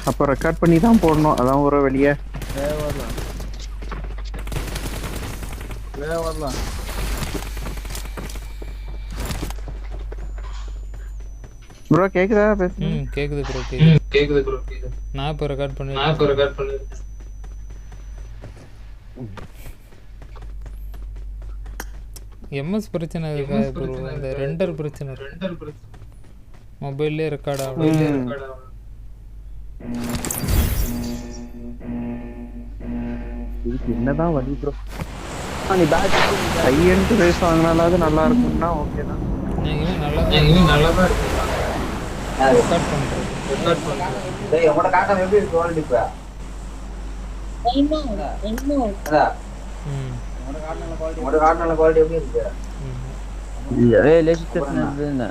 அப்போ ரெக்கார்ட் பண்ணி தான் போடணும். அதான் ஒரு வெளியே வரலாம். ப்ரோ கேக்குதா பேசுங்க? கேக்குது ப்ரோ கேக்குது ப்ரோ நான் இப்போ ரெக்கார்ட் பண்ணி எம்எஸ் பிரச்சனை இருக்கா ப்ரோ? இந்த ரெண்டர் பிரச்சனை மொபைல்லே ரெக்கார்ட் ஆகும். என்னதான் வழி ப்ரோ? நீ பேக் ஹை எண்ட் ரேஸ் வாங்கினாலாவது நல்லா இருக்கும்னா ஓகே தான். நல்லா தான் இருக்கு. ரெக்கார்ட் பண்றேன். டேய் உங்களோட காட்டம் எப்படி இருக்கு குவாலிட்டி இப்ப? உங்களோட காட்டன குவாலிட்டி எப்படி இருக்கு? ஏய் லேசிட்டஸ் என்ன?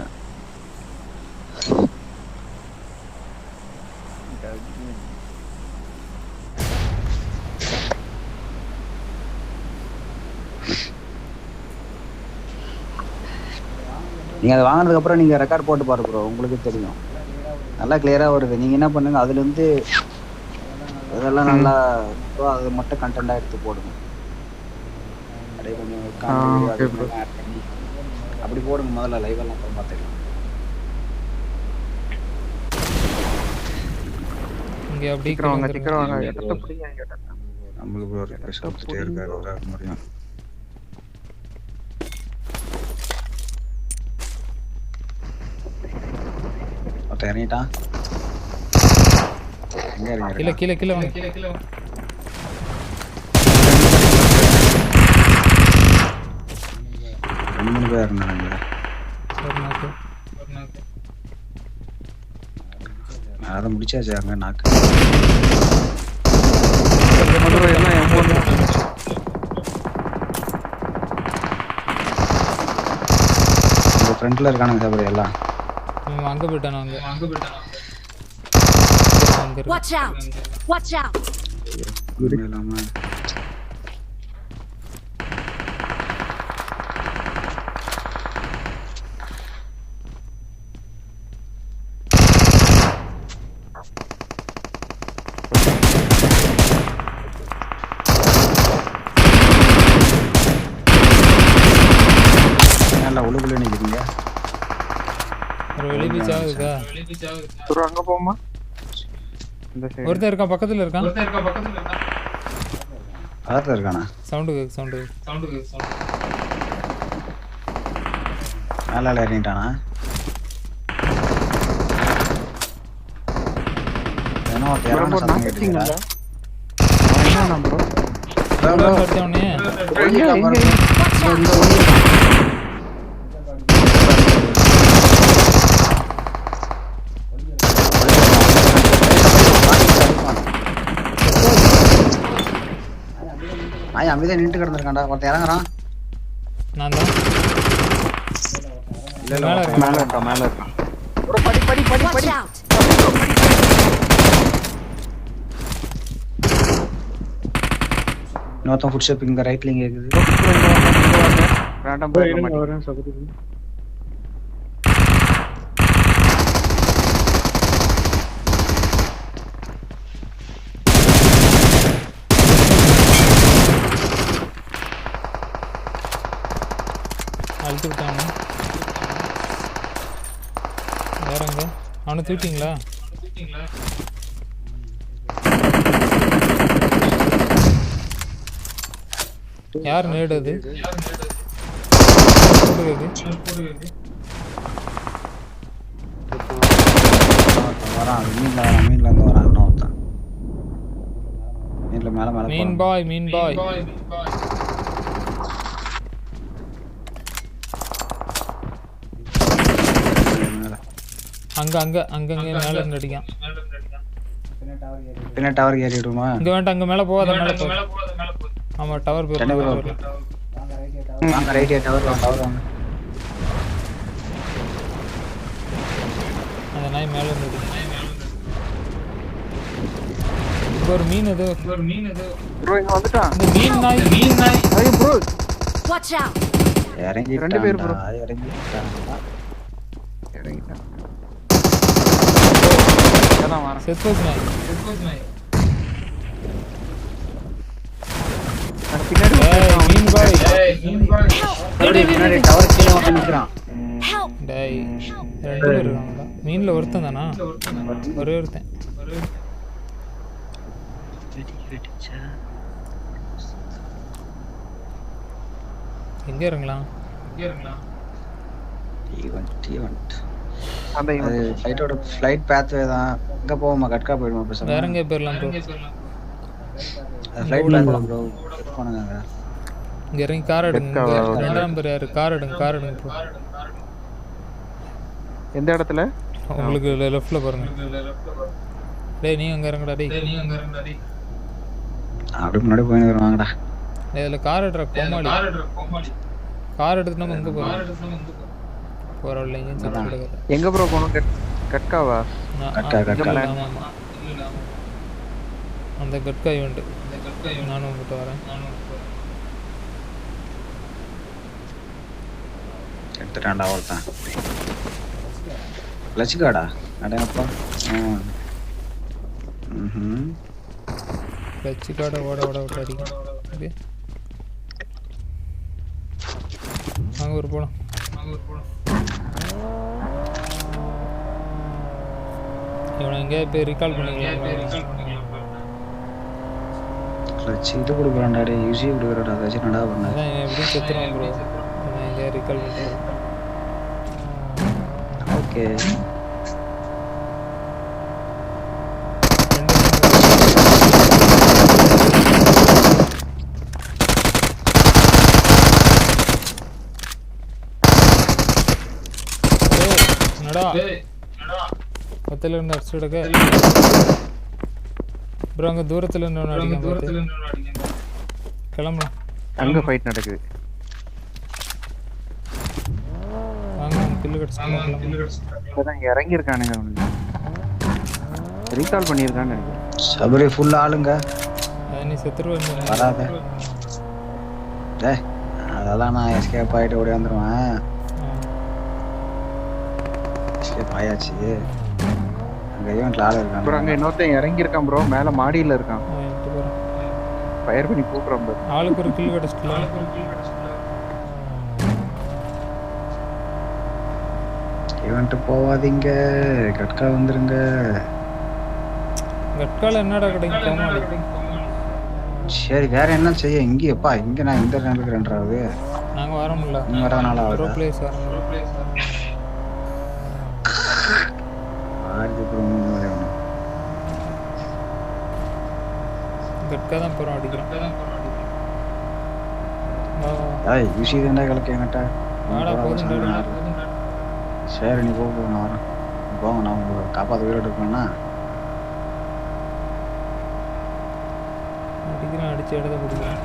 நீங்க அதை வாங்கினதுக்கு அப்புறம் நீங்க ரெக்கார்ட் போட்டு பாரு ப்ரோ, உங்களுக்கு தெரியும். நல்லா கிளியரா வருது. நீங்க என்ன பண்ணுங்க, அதுல இருந்து அதெல்லாம் நல்லா அது மட்டும் கண்டென்ட்டா எடுத்து போடுங்க. அப்படியே கொஞ்சம் அப்படி போடுங்க முதல்ல, லைவ் எல்லாம் அப்புறம் பார்த்துக்கலாம். இங்க அப்படி டிக்கறவங்க நம்மளுக்கு ஒரு ரிக்வெஸ்ட் கொடுத்துட்டே இருக்காரு ஒரு முடியும். இறங்கிட்டான். கீழே மூணு பேர் இருந்தாங்க. அதை முடிச்சாச்சு. அங்க நாக்கு ஃப்ரண்ட்ல இருக்கானுங்க சாப்பிட எல்லாம். அங்க போய்ட்டானோ Watch out! Watch out! குடிலாமா நல்லா உளுகுல நிக்கிறீங்க. ஒரு வெளி பீச் ஆகுதா? ப்ரோ அங்க போமா? இந்த சைடு ஒருத்தர் இருக்கான், பக்கத்துல இருக்கான். ஆர்ல இருக்கானா? சவுண்ட் மேல இறங்கிட்டானா? ஏனோ தேரான சத்தம் கேக்குதுடா. என்ன நம்பர்? அடிச்சவனே ஆயா அமைதியா நின்று கிடந்திருக்கான்டா. ஒருத்தன் இறங்குறான். நான் தான் மேல இருக்கான். ஒரு படி Watch out! இன்னொருத்தன் ஃபுட் ஸ்டெப் இங்க ரைட்ல கேக்குது. ரேண்டம் போய் வரேன் சகோதரி. அழுத்து விட்டாங்க. வேறங்க அவனை தூக்கிட்டீங்களா? யார் நேடுது? வரான் மீன்ல இருந்து வரான். இன்னொருத்தன் மீன்ல மேல மீன் பாய் அங்க மேல இருந்து அடிக்கான். பின்ன டவர் ஏறிடுமா? இங்க வேண்டாம், அங்க மேல போகாத. ஆமா டவர் போய் வாங்க ரைட் டவர் வாங்க. அந்த நாய் மேல இருந்து ஒரு மீன் அது ப்ரோ இங்க வந்துட்டான். இந்த மீன் நாய் ஐயோ ப்ரோ Watch out! இறங்கி ரெண்டு பேர் ப்ரோ இறங்கிட்டான். வரலாம் வரேன். செத்து வச்சு நாய். நான் பின்னாடி டேய் மீன் பாய். மறுபடியும் பின்னாடி டவர் கீழே வந்து நிற்கிறான். Help! டேய் 2 பேர் இருக்காங்க. மீன்ல ஒருத்தன் தானா? ஒரே ஒருத்தன். எங்க இறங்கலாம்? ஈவென்ட் அந்த அது ஃப்ளைட்டோட ஃப்ளைட் பேத்வே தான். எங்க போவோமா? கட்கா போயிடுமா பேசாம? வேற எங்க போயிரலாம் ப்ரோ? ஃப்ளைட் பேத்வே ப்ரோ போனாங்க. இங்க இறங்கி கார் எடுங்க. ரெண்டாம் பேர் யாரு? கார் எடுங்க ப்ரோ. எந்த இடத்துல? உங்களுக்கு லெஃப்ட்ல பாருங்க. டேய் நீ அங்க இறங்குடா டேய். அப்படி முன்னாடி போயின்னு வருவாங்கடா. டேய் இதுல கார் எடுற கோமாளி. கார் எடுத்து நம்ம எங்க போறோம்? போறோம்ல இங்க செட் எடுங்க. எங்க ப்ரோ போணும்? கட்காவா? கட்கா. ஆமா. அந்த கட்கா ஈவென்ட். நானும் உங்ககிட்ட வரேன். எடுத்துட்டான்டா ஒருத்தன். லட்சிக்காடா அடங்கப்பா. லட்சி கார்டை ஓட விட்டு அடிக்கும். ஓகே வாங்க ஒரு போலாம். இவனை எங்கேயா போய் ரீகால் பண்ணிக்கலாம். லட்சி இது கொடுக்குறான்டா. டே யூசி கொடுக்குறாடா. லட்சி நடா பண்ண. அதான் எப்படியும் செத்துருவான் ப்ரோ. நான் எங்கேயா ரீகால் பண்ணுறேன். ஓகே பத்துல இருந்து அடிச்சு விடுங்க ப்ரோ. அங்க தூரத்துல இருந்து ஒன்று அடிக்கும். கிளம்பலாம். அங்க ஃபைட் நடக்குது. வாங்க கில்லு கடிச்சு. இப்பதான் இங்க இறங்கி இருக்கானுங்க. அவனுங்க ரீகால் பண்ணியிருக்கான்னு நினைக்கிறேன். சபரி ஃபுல் ஆளுங்க. நீ செத்துருவேன் வராத. டேய் அதெல்லாம் நான் எஸ்கேப் ஆகிட்டு ஓடி வந்துடுவேன். எஸ்கேப் ஆயாச்சு. அங்கே ஈவெண்ட்டில் ஆள் இருக்கான் ப்ரோ. அங்கே இன்னொருத்தன் இறங்கி இருக்கான் ப்ரோ. மேலே மாடியில் இருக்கான். ஃபயர் பண்ணி கூப்பிட்றான் ப்ரோ. ஆளுக்கு ஒரு கில் கிடச்சிக்கலாம். ஈவெண்ட்டு போவாதீங்க. கட்கா வந்துருங்க. கட்கால என்னடா கிடைக்கும்? கோமாளி. சரி வேற என்ன செய்ய? இங்கேப்பா இங்கே நான் இந்த நேரத்துக்கு ரெண்டாவது நாங்கள் வரோம்ல. நீ வரனால ப்ரோ ஆகுது. பிளேஸ் வரோம். கட்கா தான் போகிறோம் அடிக்கிறோம். ஏய் யூசி தாண்டா கலக்க என்கிட்ட. ஆடா போதும். சரி நீ போ நான் வரேன். போங்க நான் உங்களை காப்பாற்ற உயிரோடு இருப்பேன்னா. அடிக்கிறேன். அடிச்சு இடத்த பிடிக்கிறேன்.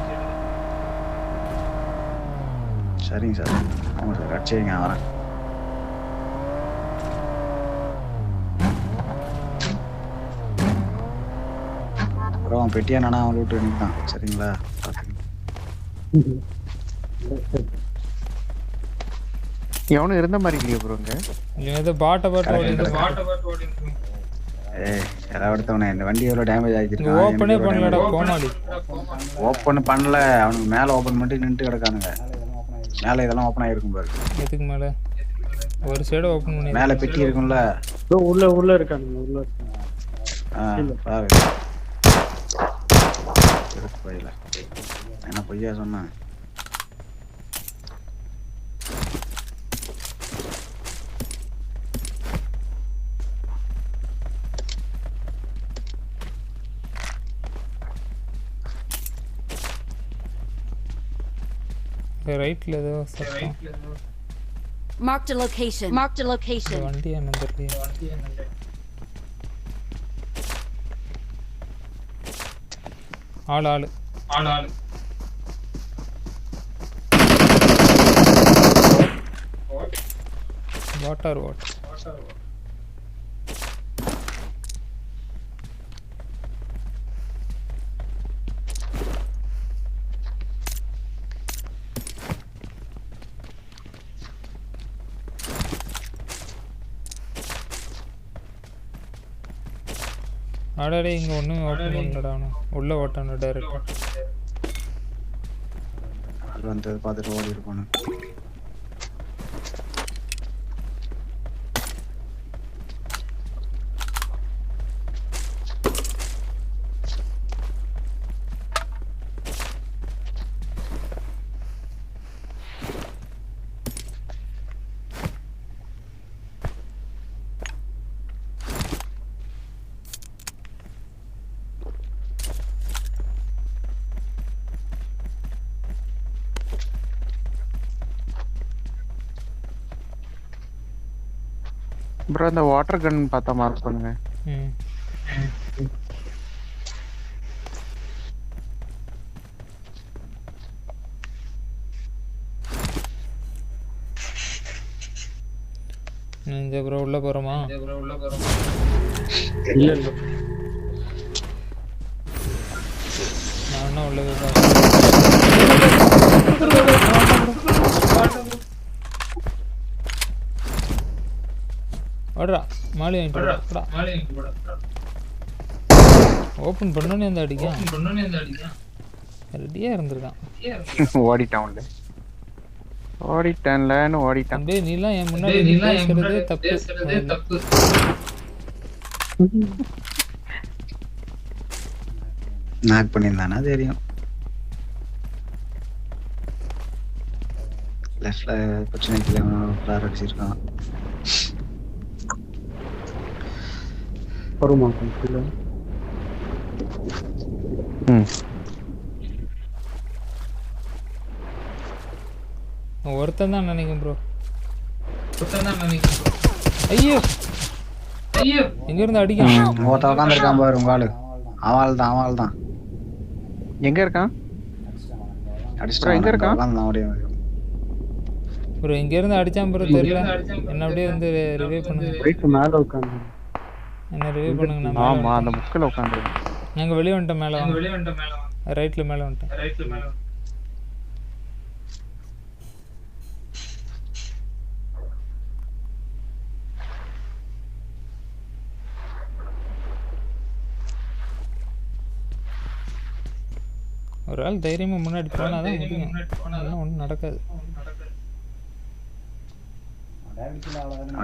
சரிங்க சார். ஆமாம் சார் அடிச்சிங்க நான் வரேன். அப்புறம் பெட்டியா நானா அவன் விட்டு எனக்கு தான். சரிங்களா? எவனும் இருந்த மாதிரி இல்லையா ப்ரோ? இங்கே ஏதோ பாட்டை ஓடி. ஏய் யாராவது எடுத்தவனே இந்த வண்டி எவ்வளோ டேமேஜ் ஆகிருக்கு. ஓப்பனே பண்ணலடா கோமாளி. ஓப்பன் பண்ணல. அவனுக்கு மேலே ஓப்பன் பண்ணிட்டு நின்று கிடக்கானுங்க. மேலே இதெல்லாம் ஓப்பன் ஆகிருக்கும் பாரு. எதுக்கு மேலே? ஒரு சைடு ஓப்பன் பண்ணி மேலே பெட்டி இருக்கும்ல. உள்ள இருக்கானுங்க. உள்ள பாரு. போயில என்ன பொய்யா சொன்னேன்? ரைட்ல ஏதோ சத்தம். Marked a location. Marked a location. வண்டி என்ன தெரியல. ஆளு வாட்டர் ஆடாடே இங்கே ஒன்றும் ஓப்பன் பண்ணலடா அவனு உள்ளே ஓட்டானு டைரக்ட் அது வந்து பார்த்துட்டு ஓடி இருப்பானு. ப்ரோ இந்த வாட்டர் கன் பார்த்தா மார்க் பண்ணுங்க. இந்த ப்ரோ உள்ள போறோமா? இல்ல இல்ல நான் என்ன உள்ள ஓடுறா மாலி வாங்கிட்டு போடா. ஓப்பன் பண்ணோன்னே அந்த அடிக்கான் ரெடியாக இருந்திருக்கான். ஓடிட்டான்ல ஓடிட்டான். டேய் நீலாம் என் முன்னாடி பேசுறதே தப்பு. நாக் பண்ணியிருந்தானா தெரியும். லெஃப்ட்ல பிரச்சனைக்கு ஃபிளார் அடிச்சிருக்கான். வருமா கீழே? ஒருத்தன் தான் நினைக்கிறேன் ப்ரோ. ஐயோ எங்க இருந்து அடிக்கான்? ஒருத்தன் உட்காந்துருக்கான் பாரு உங்க ஆளு. அவள் தான் எங்க இருக்கான்? அடிச்சிட்டு எங்க இருக்கான்? ப்ரோ இங்க இருந்து அடிச்சான் ப்ரோ தெரியல. என்ன அப்படியே வந்து ரிவைவ் பண்ணுங்க. ரைட் மேல உட்கார்ந்து என்ன ரிவைவ் பண்ணுங்க. நான் ஆமா அந்த முக்கல உட்கார்ந்திருக்கேன். நாங்க வெளிய வந்துட்டோம். மேல ரைட்ல மேல வந்துட்டோம். ஒரு ஆள் தைரியமா முன்னாடி போனாதான் முடியும். ஒன்றும் நடக்காது.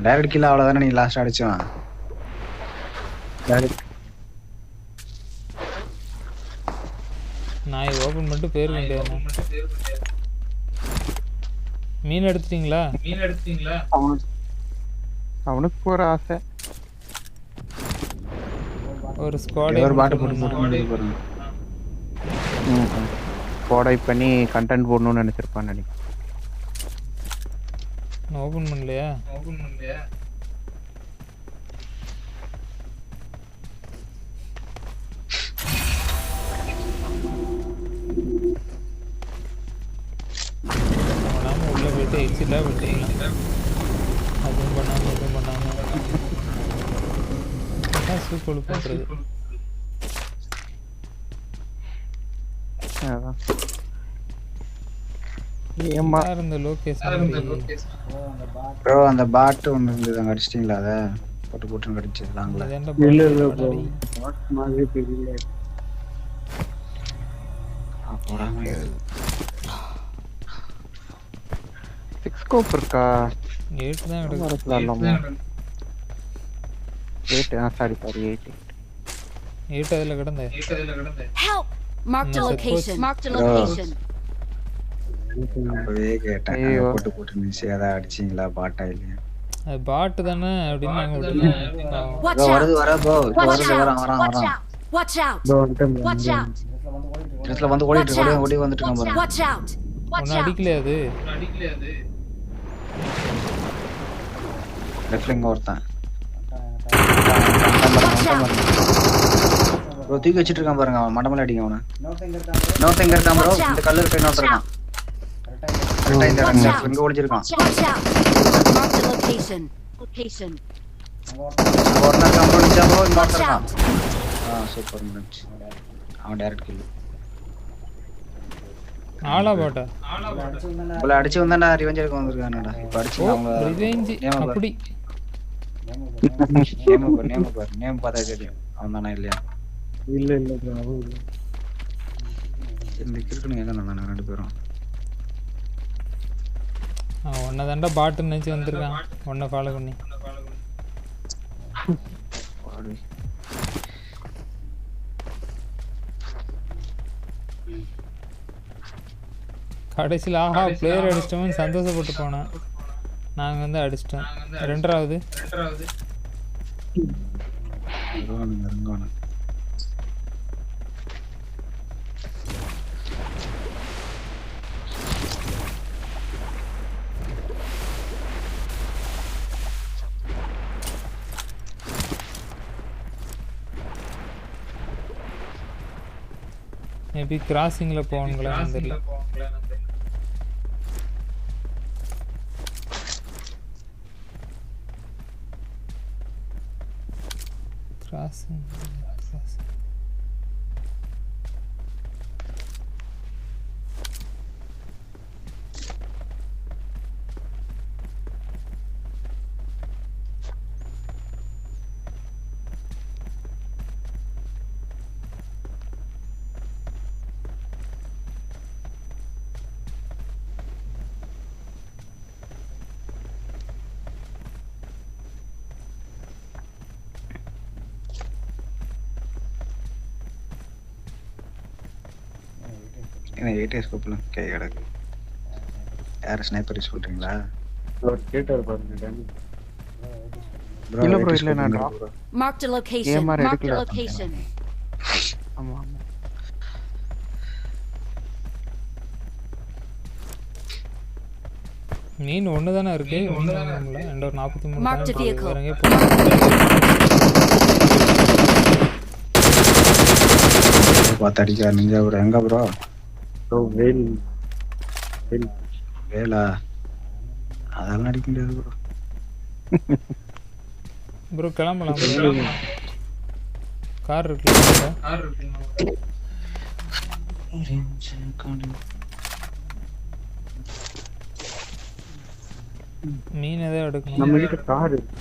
டைரக்ட் கில் அவ்வளவுதானே நீ லாஸ்ட் அடிச்சான். நான் ஓபன் பண்ணிட்டு பேர் வேண்டியது. மீன் எடுத்துட்டீங்களா? அவனுக்கு ஒரு ஆசை. ஒரு ஸ்குவாட் ஒரு பாட்டு போட்டு கோடை பண்ணி கண்டென்ட் போடணும்னு நினைச்சிருப்பான்னு நினைக்கிறேன். ஓபன் பண்ணலையா? பண்ணாம உள்ள போயிட்டு எக்ஸிட்டா விட்டுக்கலாம். அதுவும் பண்ணாம இதுவும் பண்ணாம சூப்பர் பண்றது. இந்த லொகேஷன் ப்ரோ அந்த பாட் ஒன்னு இருந்தது அங்க அடிச்சிட்டீங்களா? அத போட்டு கடிச்சலாங்களா? இல்ல இல்ல ப்ரோ வாட் மாதிரி தெரியல. போறாங்க. 6 ஸ்கோப் இருக்கா? 8 தான் எடுக்கலாமா? 8 சாரி 8 அதுல கிடந்தே. Help! Marked a location. அப்பவே கேட்டேன் போட்டு நிச்சயதா அடிச்சீங்களா பாட்டா இல்லையா? அது பாட் தானே அப்படின்னு நாங்க விட்டுட்டோம். வருது வரான் Watch out! Watch out! இடத்துல வந்து ஓடி வந்துட்டு இருக்கான். Watch out! ஒன்னு அடிக்கலையா அது? லெஃப்ட்ல இங்க ஒருத்தன் ப்ரோ தூக்கி வச்சிட்டு இருக்கான் பாருங்க. அவன் மண்டமல அடிங்க அவனை. இன்னொருத்தன் இங்க இருக்கான் ப்ரோ. இந்த கல்லு கிட்ட இன்னொருத்தன் இருக்கான். கரெக்டா இந்த இடத்துல இங்க ஒளிஞ்சிருக்கான். Marked a location. ஒருத்தன் கம்பௌண்ட் ஜாபோ இன்னொருத்தன் இருக்கான். Super match. அவன் டைரக்ட் கில். ஆளா பாட்டா? உள்ள அடிச்சு வந்தானே ரிவெஞ்ச் எடுக்க வந்திருக்கானடா. இப்ப அடிச்சு அவங்க ரிவெஞ்ச் அப்படி நேம் பார்த்தா தெரியும். அவன் தானே இல்லையா? இல்ல இல்ல bro அவன் இல்ல. இந்த கிறுக்கனுங்க எங்க இருந்தாங்க 2 பேரும்? உன்னை தாண்டா பாட்டுன்னு நினச்சி வந்திருக்கான், உன்னை ஃபாலோ பண்ணி. கடைசியில் ஆஹா பிளேயர் அடிச்சிட்டோம்னு சந்தோஷப்பட்டு போனேன். நாங்கள் வந்து அடிச்சிட்டோம். 2வது இறங்கணும். மேபி கிராசிங்கில் போகணுங்களான்னு தெரியல. கிராசிங் என்ன 8 ஸ்கோப்ல கை கிடக்கு. யார் ஸ்னைப்பர் சொல்றீங்களா? அவர் கேட்டார் பாருங்க டேனி. இல்ல ப்ரோ இல்ல நான் Marked a location. AMR Marked a எடுக்கல. location. ஆமா ஆமா. மீன் ஒன்று தானே இருக்கு, ஒன்று தானே இல்லை. 243 Marked a vehicle. வேற எங்கேயும் போகணும். பார்த்து அடிக்கா நீங்க ப்ரோ. எங்க ப்ரோ? ப்ரோ வேல் வேல் வேலா அதெல்லாம் அடிக்க முடியாது ப்ரோ. ப்ரோ கிளம்பலாம் ப்ரோ. கார் இருக்குல்ல? மீன் எதாவது எடுக்கணும். நம்ம கிட்ட கார் இருக்கு.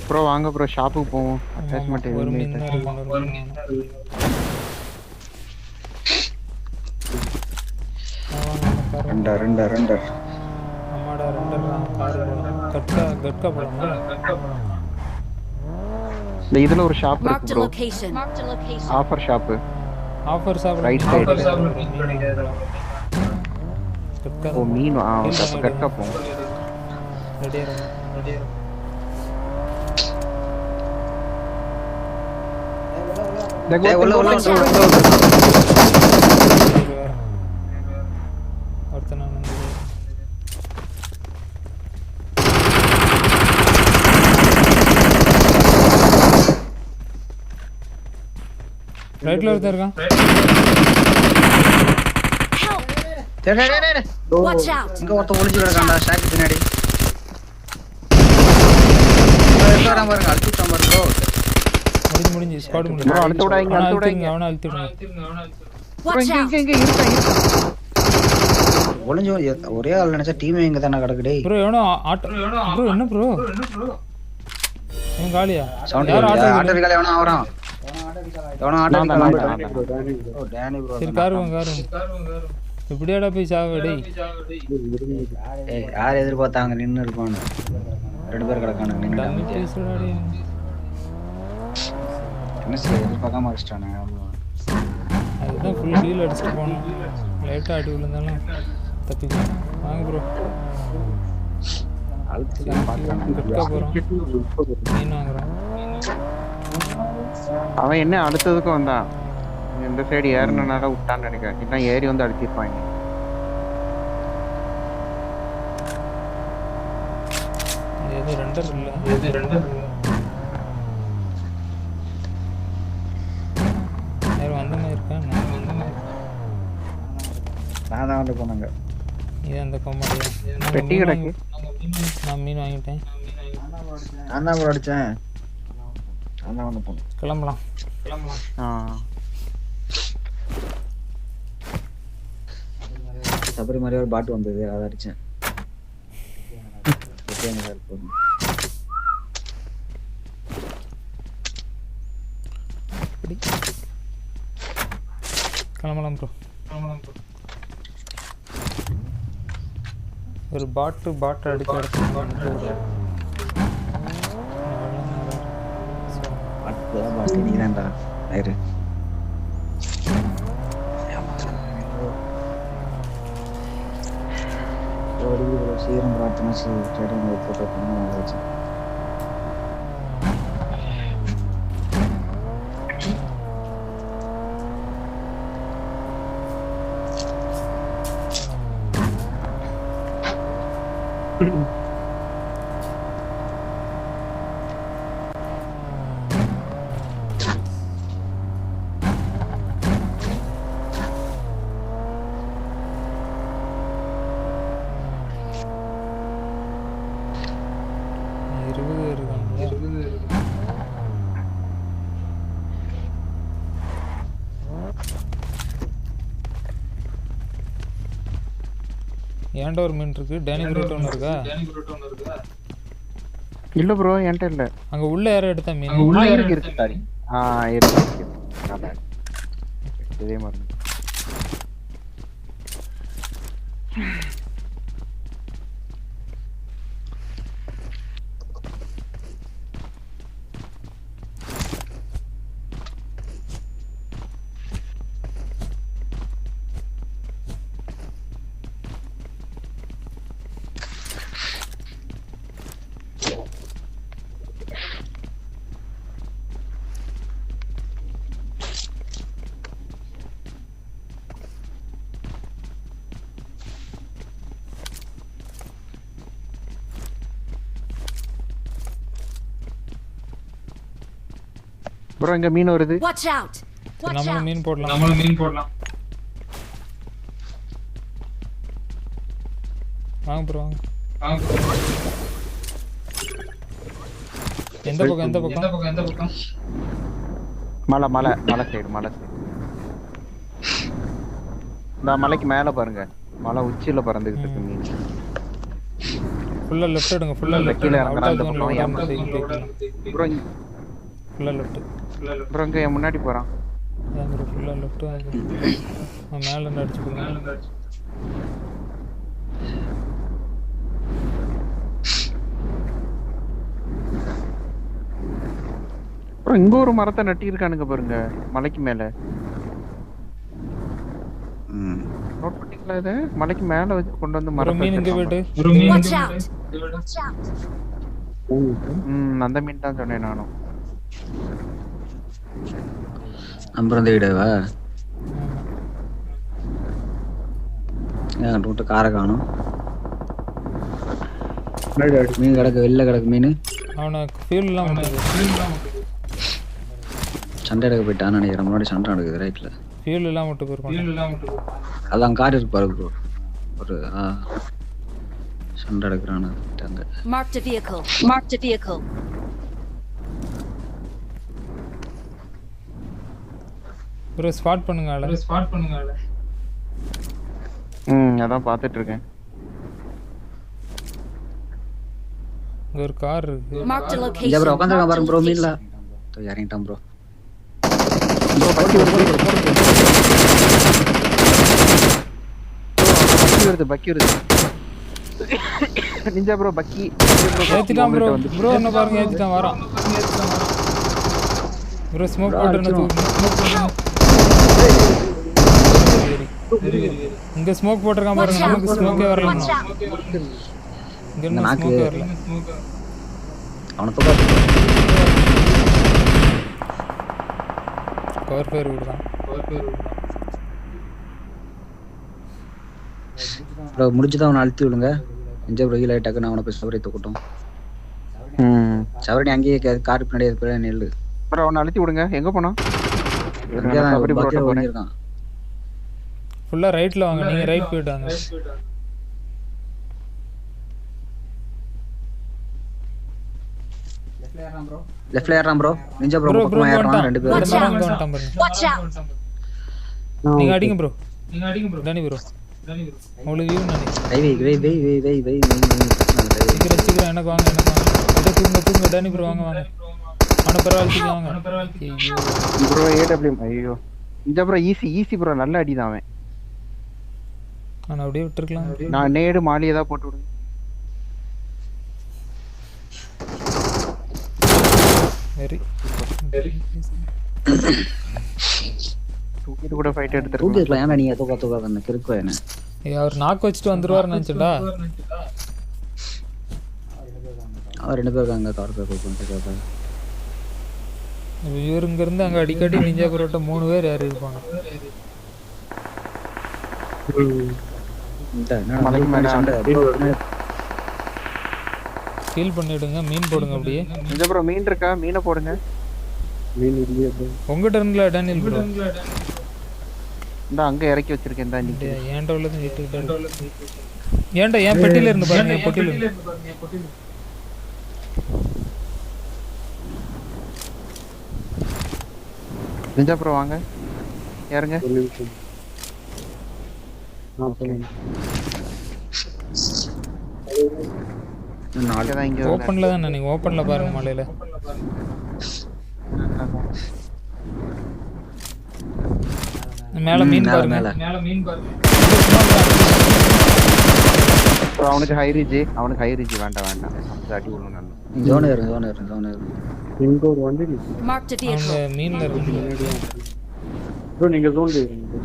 ப்ரோ வாங்க ப்ரோ ஷாப்புக்கு போவோம். அட்டாச்மென்ட் ஒரு எதுவுமே மீன் இல்ல. தான் இருக்கு, ஒரு மீன் தான் இருக்கு. ரெண்டு அம்மாடா 2 கார் போகலாம். கட்கா போகலாமா? இந்த இதுல ஒரு ஷாப் Marked இருக்கு a bro. location. Marked a location. Offer shop. Offer சாப்பிட Right side. கட்கா ஓ மீன் அப்ப கட்டா போவோம். ரெடியாக இருக்கும். ஒருத்தன் நான் வந்து ரைட்ல ஒருத்தன் இருக்கான். Help! டேய் டேய் டேய். Watch out! இங்க ஒருத்தன் ஒளிஞ்சு கிடக்கான்டா ஷாக் பின்னாடி. வரான் பாருங்க அழுத்திட்டான் பாருங்க ப்ரோ. முடிஞ்சு ஸ்குவாட் முடிஞ்சு. ப்ரோ அழுத்த விடாதீங்க அழுத்த விடாதீங்க. அவனை அழுத்திடுங்க. Bro Watch out! இங்க இருக்க. ஒளிஞ்சு ஒரே ஆள் நினைச்சா டீமே இங்க தானே கிடக்குடே. ப்ரோ எவனோ ஆட்டோ. ப்ரோ என்ன ப்ரோ? இவன் காலியா? சவுண்ட் யார் ஆட்டோ? ஆட்டோ ரிகால எவனோ ஆவறான். எவனோ ஆட்டோ ரிகால நான் ஆவறான். Bro Danny bro. ஓ டேனி ப்ரோ. சரி காருவன். இப்படியாடா போய் சாவு டேய். ஏய் யார் எதிர்பார்த்தாங்க நின்னு இருப்பானு. 2 பேர் கிடக்கானுங்க நின்னு. தண்ணி பேசுடா டேய். என்ன செய்ய எதிர்பார்க்காம அடிச்சிட்டானே. அதுதான் ஃபுல் ஹீல் அடிச்சுட்டு போனோம். லைட்டாக அடி விழுந்தாலும் தப்பிக்கலாம். வாங்க ப்ரோ. அழுத்தி தான் பார்க்கறானே. கட்கா போகிறோம். மீன் வாங்குறோம். அவன் என்ன அடுத்ததுக்கு வந்தான். இந்த சைடு ஏறணும்னால விட்டான்னு நினைக்கிறேன். இல்ல ஏறி வந்து அடிச்சிருப்பாங்க. இது 2 இல்லை. யாரும் வந்த மாதிரி இருக்கா? நான் வந்த மாதிரி. நான் தான் வந்து போனாங்க. இது அந்த கொம்மாடியா? பெட்டி கிடக்கு. நான் மீன் வாங்கிட்டேன். நான் தான் ப்ரோ அடிச்சேன். நான் தான் வந்து போனேன். கிளம்பலாம். சபரி மாதிரி ஒரு பாட்டு வந்தது அதை அடிச்சேன். கிளம்பலாம் ப்ரோ. ஒரு பாட்டு அடிச்சு பாட்டு நீதான்டா ஐரு. சீரம் பிரார்த்தனை போட்டோ வச்சு ஏன்டா ஒரு மீன் இருக்கு. டேனி புரோட்டோ ஒன்று இருக்கா? இல்ல ப்ரோ என்கிட்ட இல்ல. அங்க உள்ள யாரும் எடுத்தா மீன் இருக்கு சாரி. இருக்கு. இதே மாதிரி ப்ரோ இங்க மீன் வருது. Watch out. நம்மளும் மீன் போடலாம். வாங்க ப்ரோ வாங்க. எந்த பக்கம்? மலை சைடு. இந்த மலைக்கு மேல பாருங்க. மலை உச்சியில பறந்துகிட்டு இருக்கு மீன். ஃபுல்லா லெஃப்ட் எடுங்க. ஃபுல்லா லெஃப்ட் கீழ இறங்குற அந்த பக்கம். ப்ரோ ஃபுல்லா லெஃப்ட். ப்ரோ இங்க முன்னாடி போறான். அதான் ப்ரோ ஃபுல்லா லெஃப்ட். மேல இருந்து அடிச்சு போங்க. ப்ரோ இங்க ஒரு மரத்தை நட்டி இருக்கானுங்க பாருங்க மலைக்கு மேல. நோட் பண்ணீங்களா இத? மலைக்கு மேல வச்சு கொண்டு வந்து மரம். மீன் இங்க போய்ட்டு. Watch out. அந்த மீன் தான் சொன்னேன் நானும். நம்பர் அந்த வீடவா? ஏன் ரூட் கார காணோம். மீன் கிடக்கு வெளில கிடக்கு மீன். அவனுக்கு ஃபியூல் எல்லாம் விட்டுது. சண்டை எடுக்க போயிட்டான்னு நினைக்கிறேன். முன்னாடி சண்டை நடக்குது ரைட்ல. ஃபியூல் எல்லாம் விட்டு போயிருக்கோம். அதான் கார் இருக்கு பாரு ப்ரோ. ஒரு சண்டை எடுக்கிறானு அங்க. Marked a vehicle. Bro spot பண்ணுங்க ஆளை. அதான் பாத்துட்டு இருக்கேன். இங்க ஒரு கார் இருக்கு. Marked a இங்க location. ப்ரோ உட்கார்ந்து பாருங்க ப்ரோ மீன்ல. தோ இறங்கிட்டான் ப்ரோ. பக்கி வருது. நிஞ்சா ப்ரோ பக்கி ஏத்திட்டான் ப்ரோ. ப்ரோ என்ன பாருங்க ஏத்திட்டான் வரான். ப்ரோ ஸ்மோக் போட்டுறணும். இங்க ஸ்மோக் போட்டுருக்கான் பாருங்க. நமக்கு ஸ்மோக்கே வரல. இங்க என்ன ஸ்மோக் வரல. அவன தூக்க கவர் ஃபயர் விடுறான். ப்ரோ முடிஞ்சதா அவனை அழுத்தி விடுங்க. இஞ்ச ப்ரோ ஹீல் ஆயிட்டாக்க நான் அவனை போய் சவரை தூக்கட்டும். சவரணி அங்கேயே கார் பின்னாடி இருக்கிற நெல்லு. ப்ரோ அவனை அழுத்தி விடுங்க. எங்க போனா? இருக்கான். ஃபுல்லா ரைட்ல வாங்க. நீங்க ரைட் போய்டாங்க. லெஃப்ட்ல ஏறறான் ப்ரோ. நிஞ்சா ப்ரோ பக்கமா ஏறறான். ரெண்டு பேரும் வந்துட்டான் பாருங்க. Watch out. நீங்க அடிங்க ப்ரோ. டனி ப்ரோ. உங்களுக்கு வியூ நினைக்கிறேன். வை வை வை வை வை வை வை சீக்கிரம் எனக்கு வாங்க அப்படியே தூங்க டேனி ப்ரோ வாங்க அவனை பரவாயில்ல வாங்க. ஐயோ ப்ரோ ஏடபிள்யூஎம் ஐயோ இந்த ப்ரோ ஈஸி ப்ரோ நல்ல அடி தான் அவன். நான் அப்படியே விட்டுருக்கலாம். நான் நேடு மாலியை தான் போட்டு விடுங்க. வெரி தூக்கிட்டு கூட ஃபைட் எடுத்துருக்கோம். தூக்கிக்கலாம். ஏன்னா நீங்க தூக்கா அந்த கிறுக்கோ என்ன அவர் நாக்கு வச்சுட்டு வந்துருவாருன்னு நினைச்சடா. அவர் 2 பேர் இருக்காங்க. கார் பேர் இவர் இங்க இருந்து அங்க அடிக்கடி நிஞ்சா பரோட்டா 3 பேர் யாரு இருப்பாங்க. மலைக்கு மேல ஃபீல் பண்ணிடுங்க. மீன் போடுங்க அப்படியே. இந்த ப்ரோ மீன் இருக்கா? மீனை போடுங்க. மீன் இல்லையே ப்ரோ. உங்ககிட்ட இருந்துல டேனியல் ப்ரோ. இந்த அங்க இறக்கி வச்சிருக்கேன். இந்த இன்னைக்கு ஏன்டா உள்ளது ஏன்டா ஏன் பெட்டில இருந்து பாருங்க. பெட்டில இருந்து நிஞ்சா ப்ரோ வாங்க யாருங்க? ஒரு நிமிஷம். சொல்லுங்க. நாளை தான் இங்க ஓபன்ல தான் நீங்க ஓபன்ல பாருங்க மலையில. மேல மீன் பாருங்க. மேல மீன் பாருங்க. அவனுக்கு ஹை ரீஜ் வேண்டாம் நமக்கு அடி விடணும். நல்லா ஜோன் ஏறு இங்க ஒரு வண்டி நிக்குது. Marked a அவங்க vehicle. மீன்ல இருக்கு. ப்ரோ நீங்க ஜோன்ல இருங்க.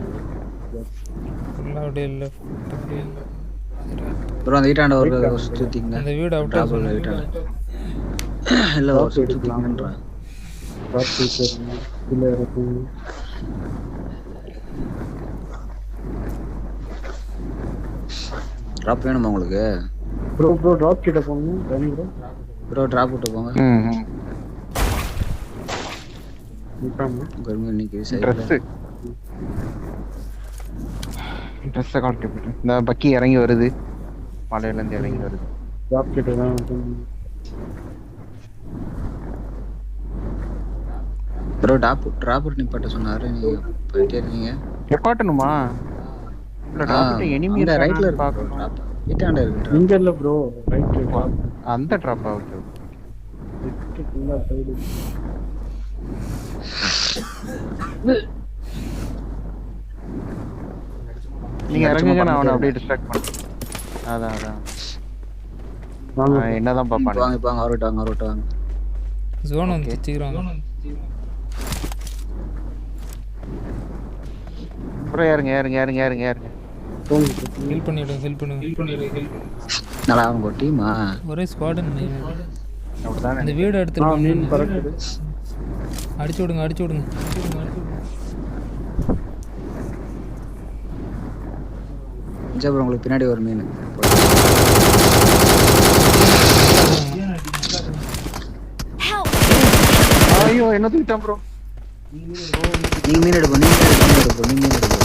ஃபுல்லா அப்படியே லெஃப்ட் அப்படியே. ப்ரோ அந்த வீட்டாண்ட ஒரு சுத்திங்க. அந்த வீடு அவுட் ஆஃப் டாப்ல வீட்டாண்ட இல்ல ஒரு சுத்திங்கன்றா. டாப் ஃபீச்சர் இல்ல இருக்கு. டிராப் வேணுமா உங்களுக்கு? ப்ரோ டிராப் கிட்ட போங்க. தனி ப்ரோ டிராப் விட்டு போங்க. நிக்காம கர்மி இன்னைக்கு ட்ரெஸ் காட்டி போட்டு இந்த பக்கி இறங்கி வருது. மலையில இருந்து இறங்கி வருது. டிராப் கிட்ட தான் ப்ரோ டிராப் நிப்பாட்ட சொன்னாரு. நீங்க போயிட்டே இருக்கீங்க. நிப்பாட்டணுமா? இல்ல டிராப் எனிமி இந்த ரைட்ல இருக்கு இருக்கு டிராப். வீட்டாண்ட இருக்கு. இங்க இல்ல ப்ரோ. ரைட்ல டிராப். அந்த டிராப் ஓகே. ஃபுல்லா சைடு. நீங்க இறங்குங்க. நான் அவனை அப்படியே டிஸ்ட்ராக்ட் பண்றேன். அதான் வாங்க. என்னதான் பாப்பானே. வாங்க அவர்ட்ட வாங்க. ஜோன் வந்து சீக்கிரம். ப்ரோ ஏறுங்க. ஹெல்ப் பண்ணிடுங்க. நல்லா அவங்க டீமா ஒரே ஸ்குவாட் அப்படிதானே. அந்த வீடு எடுத்து மீன் பறக்குது. அடிச்சு விடுங்க. ப்ரோ உங்களுக்கு பின்னாடி ஒரு மீன். Help! ஐயோ என்ன தூக்கிட்டான் ப்ரோ. நீங்க மீன் எடுப்போம். நீங்க மீன் எடுப்போம்.